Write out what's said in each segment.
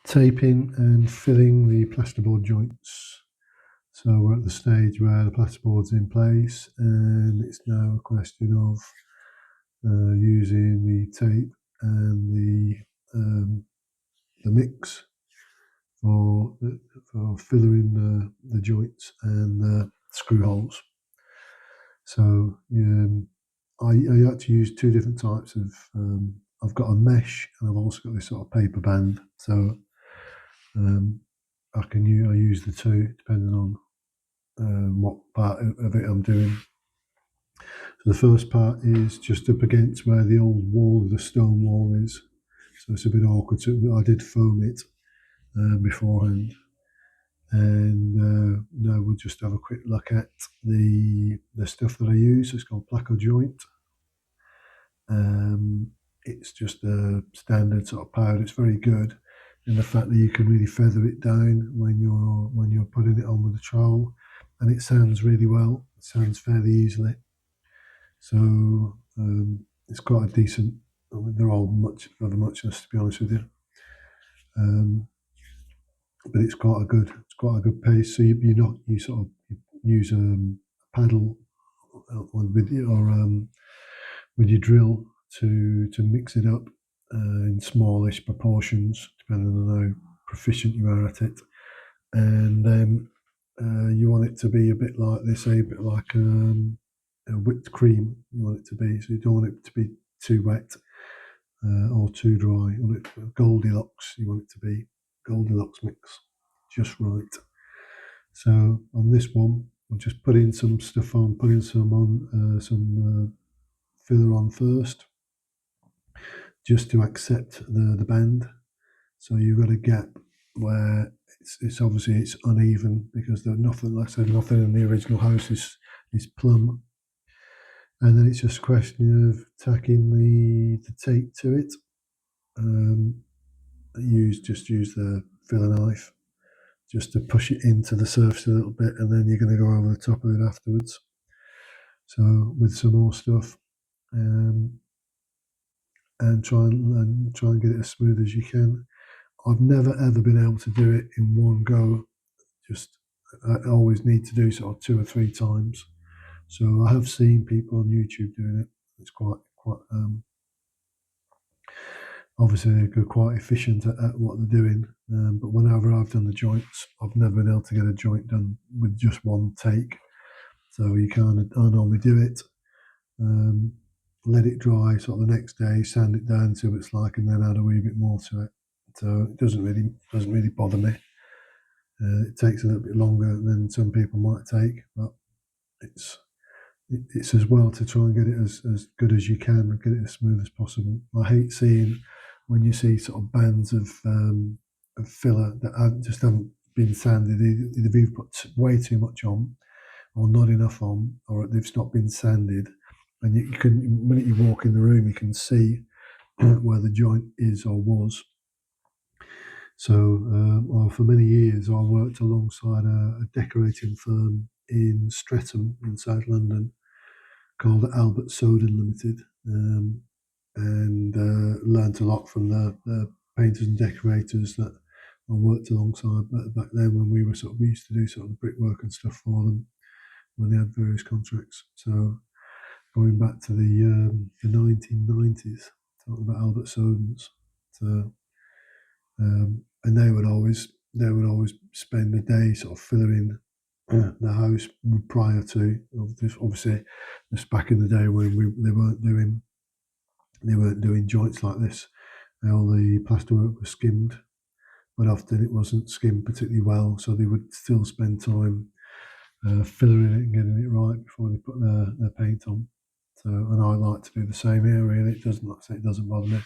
taping and filling the plasterboard joints. So we're at the stage where the plasterboard's in place, and it's now a question of using the tape and the mix for filling the joints and the screw holes. So I had to use two different types of. I've got a mesh, and I've also got this sort of paper band. So I use the two depending on what part of it I'm doing. So the first part is just up against where the old wall, the stone wall is. So it's a bit awkward. So I did foam it beforehand. And now we'll just have a quick look at the stuff that I use. It's called placo joint. It's just a standard sort of powder. It's very good in the fact that you can really feather it down when you're putting it on with a trowel, and it sands really well. It sands fairly easily. So it's quite a decent. I mean, they're all much of a muchness, to be honest with you. But it's quite a good paste. So you sort of use a paddle with your drill to mix it up in smallish proportions, depending on how proficient you are at it. And then you want it to be a bit like they say, a bit like a whipped cream. You want it to be, so you don't want it to be too wet or too dry. You want it Goldilocks. You want it to be Goldilocks mix, just right. So on this one, I'm just putting some stuff on, putting some on, some filler on first, just to accept the band. So you've got a gap where it's obviously it's uneven because there's nothing, like I said, nothing in the original house is plumb. And then it's just a question of tacking the tape to it. Just use the filler knife just to push it into the surface a little bit, and then you're going to go over the top of it afterwards. So with some more stuff, and try and get it as smooth as you can. I've never ever been able to do it in one go. Just I always need to do sort of two or three times. So I have seen people on YouTube doing it. It's quite obviously they're quite efficient at what they're doing. But whenever I've done the joints, I've never been able to get a joint done with just one take. So you can't. I normally do it. Let it dry sort of the next day, sand it down to what it's like, and then add a wee bit more to it. So it doesn't really bother me. It takes a little bit longer than some people might take, but it's as well to try and get it as good as you can and get it as smooth as possible. I hate seeing when you see sort of bands of filler that just haven't been sanded. Either you've put way too much on, or not enough on, or they've not been sanded. And you can, the minute you walk in the room, you can see where the joint is or was. So, for many years, I worked alongside a decorating firm in Streatham in South London called Albert Soden Limited, and learnt a lot from the painters and decorators that I worked alongside back then when we used to do sort of the brickwork and stuff for them when they had various contracts. So going back to the 1990s, talking about Albert Sodens. So and they would always spend a day sort of filling the house prior to, obviously just back in the day when they weren't doing joints like this. All the plasterwork was skimmed, but often it wasn't skimmed particularly well, so they would still spend time filling it and getting it right before they put their paint on. So, and I like to do the same here. Really, it doesn't bother me.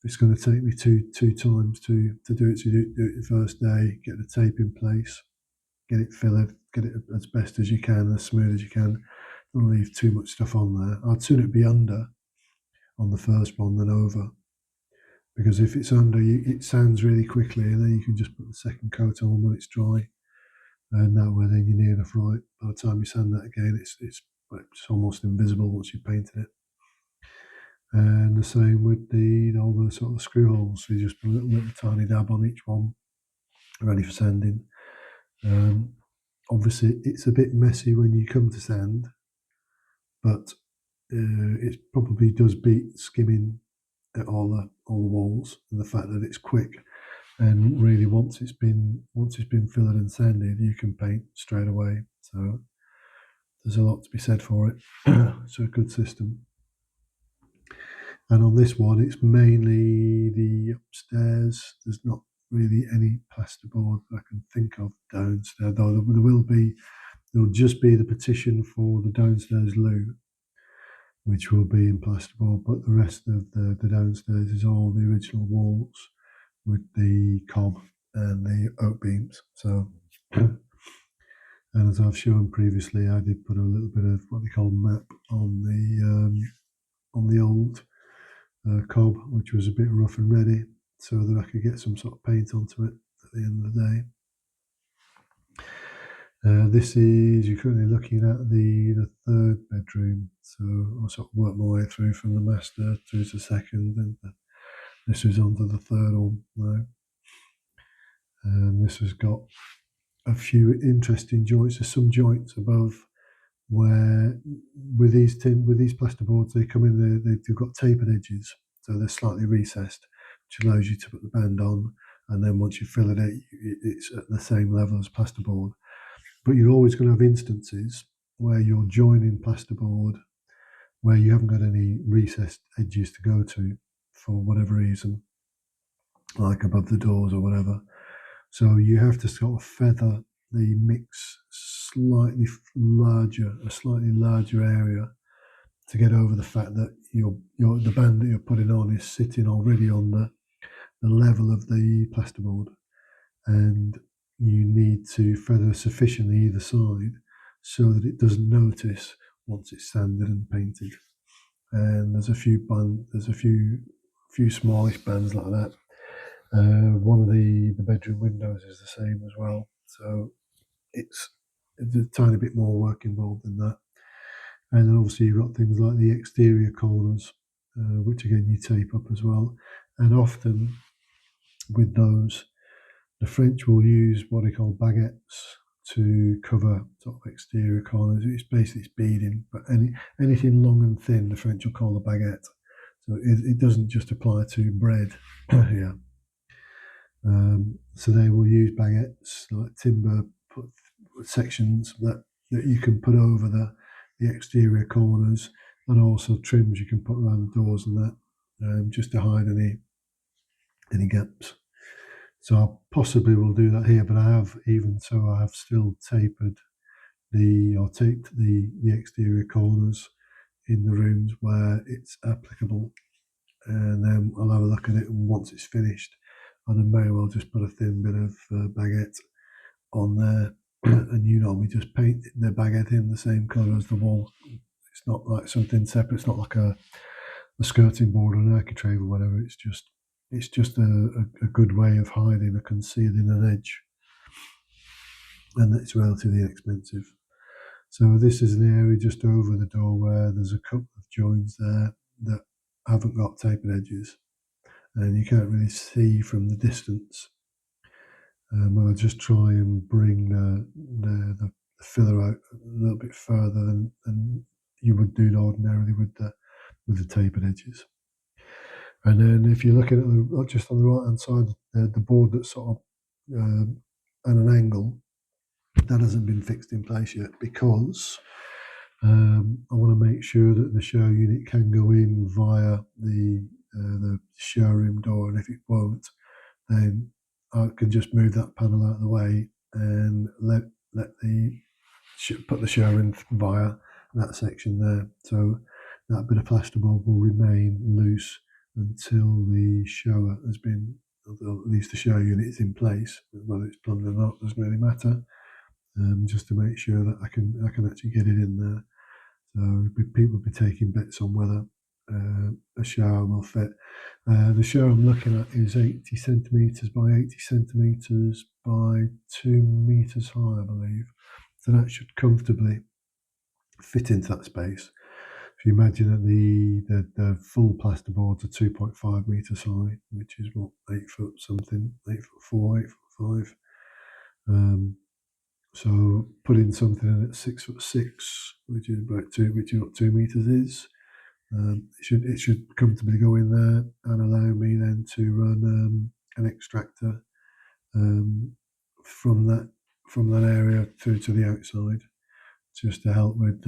It's going to take me two times to do it. So you do it the first day, get the tape in place, get it filled, get it as best as you can, as smooth as you can. Don't leave too much stuff on there. I'd sooner it be under on the first one than over, because if it's under, it sands really quickly, and then you can just put the second coat on when it's dry, and that way then you're near enough right. By the time you sand that again, it's almost invisible once you've painted it. And the same with all the sort of screw holes. So you just put a little tiny dab on each one, ready for sanding. Obviously, it's a bit messy when you come to sand, but it probably does beat skimming at all the walls, and the fact that it's quick. And really, once it's been filled and sanded, you can paint straight away. So there's a lot to be said for it. It's a good system. And on this one, it's mainly the upstairs. There's not really any plasterboard that I can think of downstairs, though there'll just be the petition for the downstairs loo, which will be in plasterboard, but the rest of the downstairs is all the original walls with the cob and the oak beams. So, and as I've shown previously, I did put a little bit of what they call map on the old cob, which was a bit rough and ready, so that I could get some sort of paint onto it at the end of the day. This is, you're currently looking at the third bedroom, so I'll sort of work my way through from the master to the second, and this was onto the third one now. And this has got a few interesting joints. There's some joints above where with these plasterboards, they come in, they've got tapered edges, so they're slightly recessed, which allows you to put the band on, and then once you fill it, it's at the same level as plasterboard. But you're always going to have instances where you're joining plasterboard where you haven't got any recessed edges to go to for whatever reason, like above the doors or whatever. So you have to sort of feather the mix a slightly larger area to get over the fact that the band that you're putting on is sitting already on the level of the plasterboard, and you need to feather sufficiently either side so that it doesn't notice once it's sanded and painted. And there's a few smallish bands like that. One of the bedroom windows is the same as well. So it's a tiny bit more work involved in that. And then obviously you've got things like the exterior corners, which again you tape up as well. And often with those, the French will use what they call baguettes to cover sort of exterior corners. It's basically beading, but anything long and thin, the French will call a baguette. So it doesn't just apply to bread here. So they will use baguettes, like timber sections that you can put over the exterior corners, and also trims you can put around the doors and that, just to hide any gaps. So I possibly will do that here, but I have still taped the exterior corners in the rooms where it's applicable, and then I'll have a look at it, and once it's finished, I may well just put a thin bit of baguette on there, and you normally just paint the baguette in the same colour as the wall. It's not like something separate. It's not like a skirting board or an architrave or whatever. It's just a good way of hiding or concealing an edge, and it's relatively inexpensive. So this is an area just over the door where there's a couple of joins there that haven't got tapered edges, and you can't really see from the distance. I'll just try and bring the filler out a little bit further than you would do ordinarily with the tapered edges. And then if you're looking at just on the right hand side, the board that's sort of at an angle, that hasn't been fixed in place yet, because I want to make sure that the show unit can go in via the showroom door, and if it won't, then I can just move that panel out of the way and put the shower in via that section there. So that bit of plasterboard will remain loose until the shower has been, or at least the shower unit is in place. Whether it's plumbed or not doesn't really matter. Just to make sure that I can actually get it in there. So people will be taking bets on whether a shower will fit. The shower I'm looking at is 80 centimetres by 80 centimetres by 2 metres high, I believe. So that should comfortably fit into that space. if you imagine that the full plasterboards are 2.5 metres high, which is what, 8 foot something, 8 foot 4, 8 foot 5. Um, so putting something in at 6 foot 6, which is about which is what 2 metres is. It should comfortably go in there and allow me then to run an extractor um, from that area through to the outside, just to help with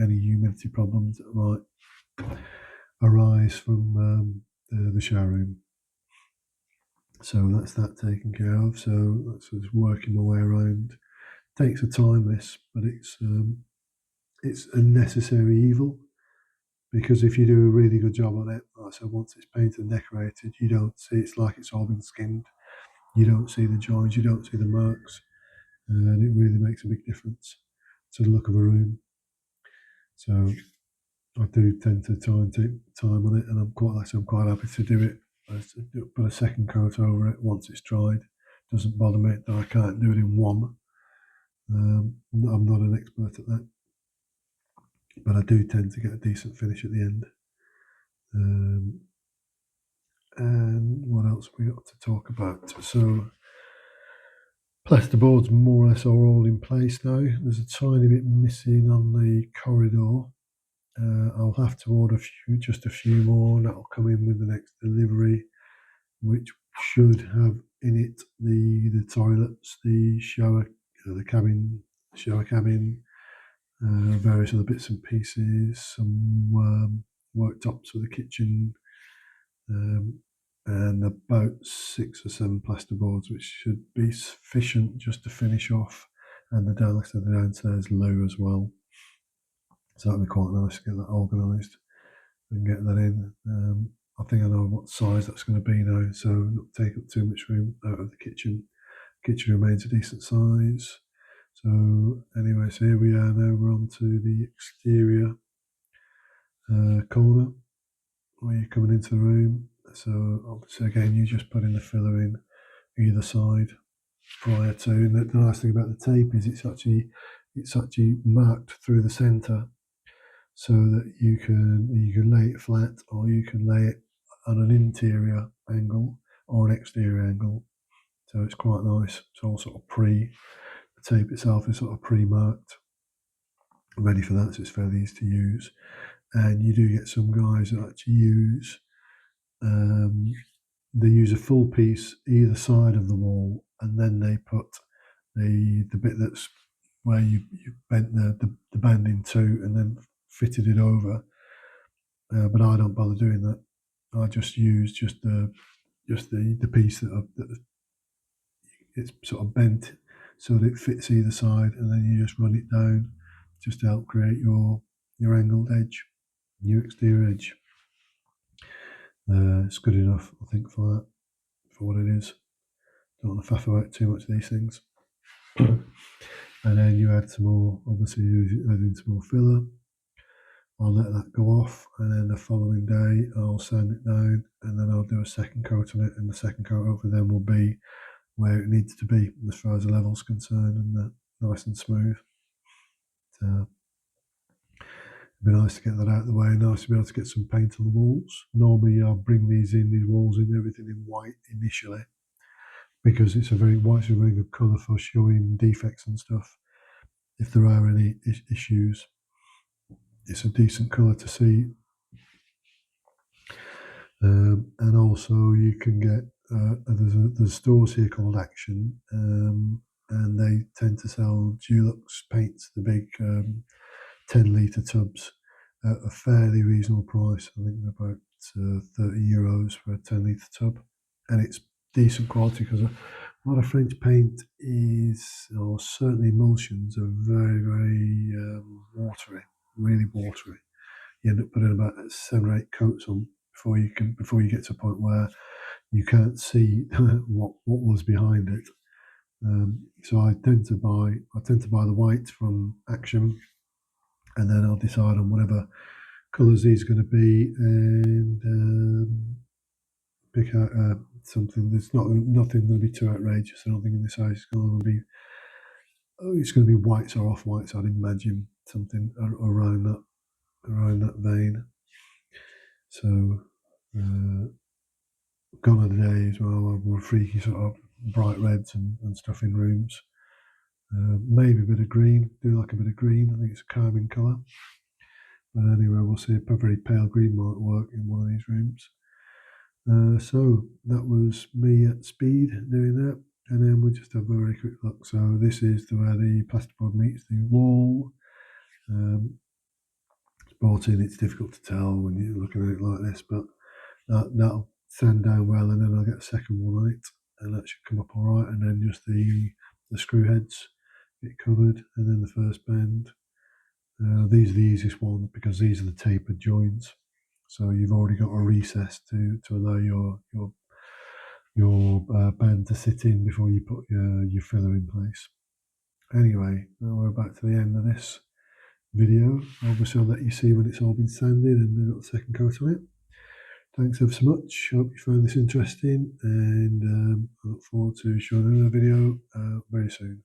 any humidity problems that might arise from the shower room. So that's that taken care of. So that's just working my way around. Takes a time, this, but it's a necessary evil, because if you do a really good job on it, like I said, once it's painted and decorated, you don't see, it's like it's all been skinned. You don't see the joins, you don't see the marks, and it really makes a big difference to the look of a room. So I do tend to try and take time on it, and I'm quite happy to do it. Put a second coat over it once it's dried. Doesn't bother me that I can't do it in one. I'm not an expert at that, but I do tend to get a decent finish at the end. And what else have we got to talk about? So plasterboards more or less are all in place now. There's a tiny bit missing on the corridor. I'll have to order just a few more, and that'll come in with the next delivery, which should have in it the toilets, the shower, the cabin, various other bits and pieces, some worktops for the kitchen, and about 6 or 7 plasterboards, which should be sufficient just to finish off, and the downstairs loo as well. So that'd be quite nice to get that organised and get that in. I think I know what size that's going to be now, so not take up too much room out of the kitchen. Kitchen remains a decent size. So anyway, so here we are now. We're on to the exterior corner where you're coming into the room. So obviously again, you just put in the filler in either side prior to. And the nice thing about the tape is it's actually marked through the centre, so that you can lay it flat, or you can lay it on an interior angle or an exterior angle. So it's quite nice. It's all sort of the tape itself is sort of pre-marked, ready for that, so it's fairly easy to use. And you do get some guys that actually they use a full piece either side of the wall, and then they put the bit that's where you bent the band in two and then fitted it over. But I don't bother doing that. I just use the piece that it's sort of bent so that it fits either side, and then you just run it down just to help create your angled edge, your exterior edge. It's good enough, I think, for that, for what it is. Don't want to faff about too much of these things. And then you add some more, obviously, add in some more filler. I'll let that go off, and then the following day I'll sand it down, and then I'll do a second coat on it, and the second coat over them will be where it needs to be as far as the level's concerned, and nice and smooth. So it'd be nice to get that out of the way, nice to be able to get some paint on the walls. Normally I'll bring these walls in, everything in white initially, because it's a very good colour for showing defects and stuff. If there are any issues, it's a decent colour to see. And also you can get there's stores here called Action, and they tend to sell Dulux paints, the big 10-litre tubs, at a fairly reasonable price. I think they're about €30 for a 10-litre tub, and it's decent quality, because a lot of French paint or certainly emulsions, are very, very watery, really watery. You end up putting about 7 or 8 coats on before you get to a point where you can't see what was behind it. So I tend to buy the white from Action, and then I'll decide on whatever colours these are going to be, and pick out something that's nothing going to be too outrageous. I don't think in this size it's going to be whites or off whites. I'd imagine something around that. around that vein. So gone are the days where we're freaky sort of bright reds and stuff in rooms. Maybe a bit of green. Do like a bit of green. I think it's a calming colour. But anyway, we'll see. A very pale green might work in one of these rooms. So that was me at speed doing that, and then we'll just have a very quick look. So this is where the plasterboard meets the wall. It's brought in. It's difficult to tell when you're looking at it like this, but that'll sand down well, and then I'll get a second one on it, and that should come up all right. And then just the screw heads get covered, and then the first bend. These are the easiest ones because these are the tapered joints. So you've already got a recess to allow your band to sit in before you put your filler in place. Anyway, now we're back to the end of this video. Obviously, I'll let you see when it's all been sanded and they've got the second coat on it. Thanks ever so much. Hope you found this interesting, and I look forward to showing another video very soon.